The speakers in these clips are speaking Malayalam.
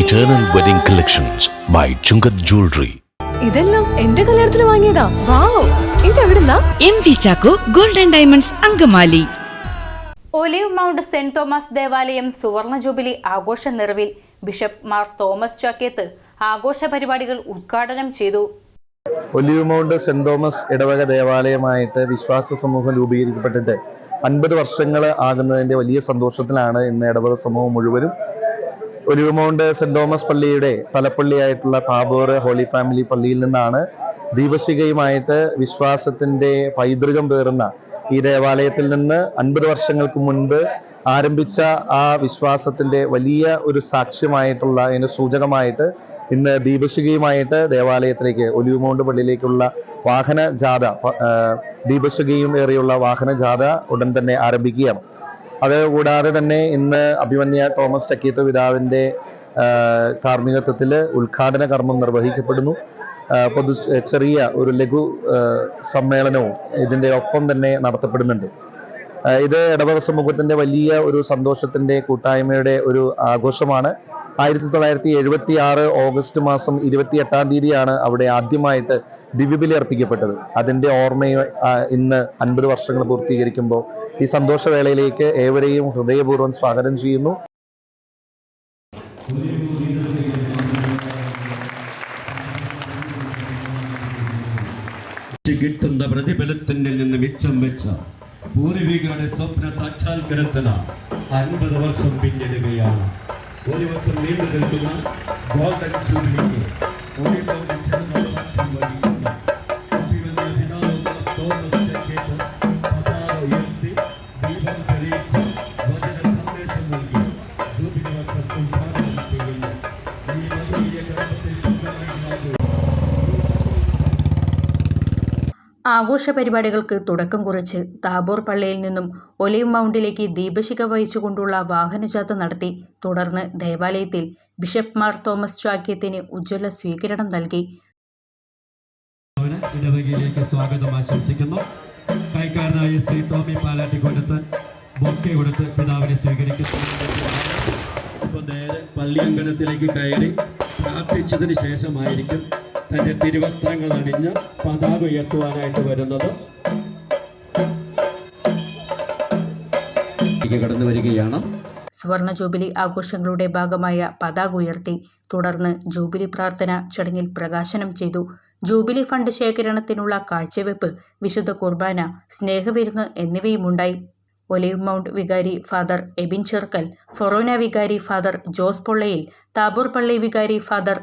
Eternal Wedding Collections by Chungat Jewelry. ഇതെല്ലാം എന്റെ കല്യാണത്തിന് വാങ്ങിയതാ. വാവ്, ഇതെവിടുന്നാ? MV Chacko golden diamonds Angamaly. Olive mount saint Thomas ദേവാലയം സുവർണ ജൂബിലി ആഘോഷ നിറവിൽ ബിഷപ്പ് മാർ തോമസ് ചാക്കേത്ത് ആഘോഷ പരിപാടികൾ ഉദ്ഘാടനം ചെയ്തു. ഒലിവ് മൗണ്ട് സെന്റ് തോമസ് ഇടവക ദേവാലയമായിട്ട് വിശ്വാസ സമൂഹം രൂപീകരിക്കപ്പെട്ടിട്ട് 50 വർഷങ്ങൾ ആകുന്നതിന്റെ വലിയ സന്തോഷത്തിലാണ് ഇന്ന് ഇടവക സമൂഹം മുഴുവനും. ഒലിവ് മൗണ്ട് സെന്റ് തോമസ് പള്ളിയുടെ തലപ്പള്ളിയായിട്ടുള്ള താബോർ ഹോളി ഫാമിലി പള്ളിയിൽ നിന്നാണ് ദീപശിഖയുമായിട്ട് വിശ്വാസത്തിന്റെ പൈതൃകം പേറുന്ന ഈ ദേവാലയത്തിൽ നിന്ന് 50 വർഷങ്ങൾക്ക് മുൻപ് ആരംഭിച്ച ആ വിശ്വാസത്തിന്റെ വലിയ ഒരു സാക്ഷ്യമായിട്ടുള്ള അതിന്റെ സൂചകമായിട്ട് ഇന്ന് ദീപശിഖയുമായിട്ട് ദേവാലയത്തിലേക്ക് ഒലിവ് മൗണ്ട് പള്ളിയിലേക്കുള്ള വാഹന ജാഥ, ദീപശിഖയും ഏറിയുള്ള വാഹന ജാഥ ഉടൻ തന്നെ ആരംഭിക്കുകയാണ്. അതുകൂടാതെ തന്നെ ഇന്ന് അഭിമന്യ തോമസ് ചക്കീത്ത് പിതാവിൻ്റെ കാർമ്മികത്വത്തിൽ ഉദ്ഘാടന കർമ്മം നിർവഹിക്കപ്പെടുന്നു. ചെറിയ ഒരു ലഘു സമ്മേളനവും ഇതിൻ്റെ ഒപ്പം തന്നെ നടത്തപ്പെടുന്നുണ്ട്. ഇത് ഇടവക സമൂഹത്തിൻ്റെ വലിയ ഒരു സന്തോഷത്തിൻ്റെ കൂട്ടായ്മയുടെ ഒരു ആഘോഷമാണ്. 1976 ഓഗസ്റ്റ് മാസം 28-ാം തീയതിയാണ് അവിടെ ആദ്യമായിട്ട് ദിവ്യബലി അർപ്പിക്കപ്പെട്ടത്. അതിൻ്റെ ഓർമ്മയെ ഇന്ന് 50 വർഷങ്ങൾ പൂർത്തീകരിക്കുമ്പോൾ ഈ സന്തോഷവേളയിലേക്ക് ഏവരെയും ഹൃദയപൂർവ്വം സ്വാഗതം ചെയ്യുന്നു. കിട്ടുന്ന പ്രതിഫലത്തിൽ നിന്ന് മിച്ചം വെച്ച പൂർവികരുടെ സ്വപ്ന സാക്ഷാത്കാരത്തിന് 50 വർഷം പിന്നിടുകയാണ്. ഒരു വർഷം നീണ്ടു നിൽക്കുന്ന ഗോൾഡൻ ജൂബിലിക്ക് ആഘോഷ പരിപാടികൾക്ക് തുടക്കം കുറിച്ച് താബോർ പള്ളിയിൽ നിന്നും ഒലിവ് മൗണ്ടിലേക്ക് ദീപശിഖ വഹിച്ചുകൊണ്ടുള്ള വാഹനജാഥ നടത്തി. തുടർന്ന് ദേവാലയത്തിൽ ബിഷപ്പ് മാർ തോമസ് ചാക്യത്തിന് ഉജ്ജ്വല സ്വീകരണം നൽകി. ഇടവകയിലേക്ക് സ്വാഗതം ആശംസിക്കുന്നു. കൈക്കാരനായ ശ്രീ ടോമി പാലാട്ടി കൊടുത്ത് ബൊക്കെ കൊടുത്ത് പിതാവിനെ സ്വീകരിക്കുന്നു. ഇപ്പോൾ നേരെ പള്ളിയങ്കണത്തിലേക്ക് കയറി പ്രാർത്ഥിച്ചതിന് ശേഷമായിരിക്കും തന്റെ തിരുവസ്ത്രങ്ങൾ അണിഞ്ഞ് പതാക ഉയർത്തുവാനായിട്ട് വരുന്നത്. കടന്നു വരികയാണ്. സുവർണ ജൂബിലി ആഘോഷങ്ങളുടെ ഭാഗമായ പതാക ഉയർത്തി. തുടർന്ന് ജൂബിലി പ്രാർത്ഥന ചടങ്ങിൽ പ്രകാശനം ചെയ്തു. ജൂബിലി ഫണ്ട് ശേഖരണത്തിനുള്ള കാഴ്ചവെപ്പ്, വിശുദ്ധ കുർബാന, സ്നേഹവിരുന്ന് എന്നിവയുമുണ്ടായി. ഒലിവ് മൗണ്ട് വികാരി ഫാദർ എബിൻ ചെർക്കൽ, ഫൊറോന വികാരി ഫാദർ ജോസ് പൊള്ളയിൽ, താബോർ പള്ളി വികാരി father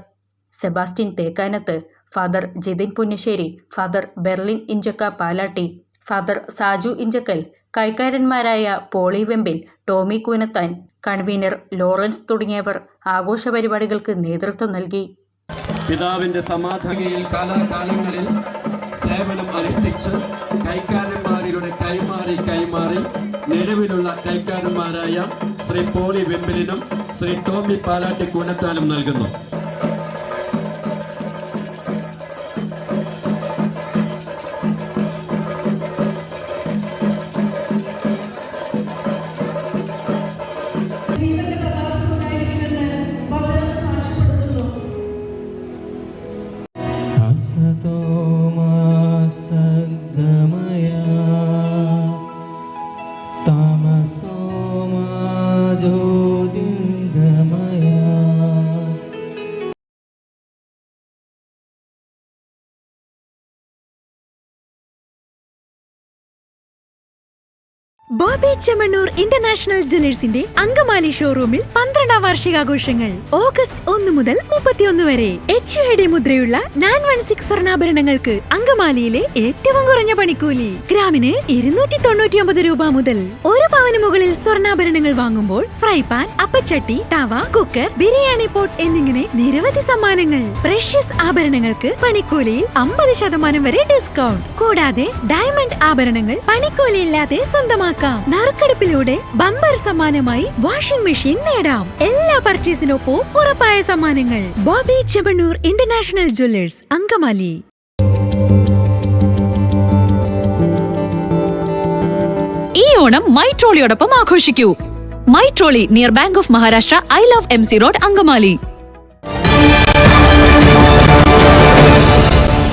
Sebastian Thekkanath, father Jithin Punnassery, father Berlin Inchakka Palatty, father Saju Inchakkal, കൈക്കാരന്മാരായ പോളി വെമ്പിൽ, ടോമി കൂനത്താൻ, കൺവീനർ ലോറൻസ് തുടങ്ങിയവർ ആഘോഷ പരിപാടികൾക്ക് നേതൃത്വം നൽകി. പിതാവിന്റെ സമാധാനയിൽ കാലാകാലങ്ങളിൽ സേവനം അനുഷ്ഠിച്ച് കൈക്കാരന്മാരുടെ കൈമാറി നിലവിലുള്ള കൈക്കാരന്മാരായ ശ്രീ പോളി വെമ്പിലിനും ശ്രീ ടോമി പാലാട്ടി കൂനത്താനും നൽകുന്നു. ബോബി ചെമ്മണ്ണൂർ ഇന്റർനാഷണൽ ജ്വല്ലേഴ്സിന്റെ അങ്കമാലി ഷോറൂമിൽ 12ാം വാർഷികാഘോഷങ്ങൾ ഓഗസ്റ്റ് 1 മുതൽ 31 വരെ. HUID മുദ്രയുള്ള 916 സ്വർണ്ണാഭരണങ്ങൾക്ക് അങ്കമാലിയിലെ ഏറ്റവും കുറഞ്ഞ പണിക്കൂലി. ഗ്രാമിന് 299 രൂപ മുതൽ. 1 പവന് മുകളിൽ സ്വർണ്ണാഭരണങ്ങൾ വാങ്ങുമ്പോൾ ഫ്രൈ പാൻ, അപ്പച്ചട്ടി, തവ, കുക്കർ, ബിരിയാണി പോട്ട് എന്നിങ്ങനെ നിരവധി സമ്മാനങ്ങൾ. പ്രഷ്യസ് ആഭരണങ്ങൾക്ക് പണിക്കൂലിയിൽ 50% വരെ ഡിസ്കൗണ്ട്. കൂടാതെ ഡയമണ്ട് ആഭരണങ്ങൾ പണിക്കൂലിയില്ലാതെ സ്വന്തമാക്കാം. നറുക്കെടുപ്പിലൂടെ ബമ്പർ സമ്മാനമായി വാഷിംഗ് മെഷീൻ നേടാം. എല്ലാ പർച്ചേസിനൊപ്പം ഉറപ്പായ സമ്മാനങ്ങൾ. Boby Chemmanur international jewellers, Angamaly. ഈ ഓണം മൈട്രോളിയോടൊപ്പം ആഘോഷിക്കൂ. MyTrolley near bank of Maharashtra, I love MC road, Angamaly.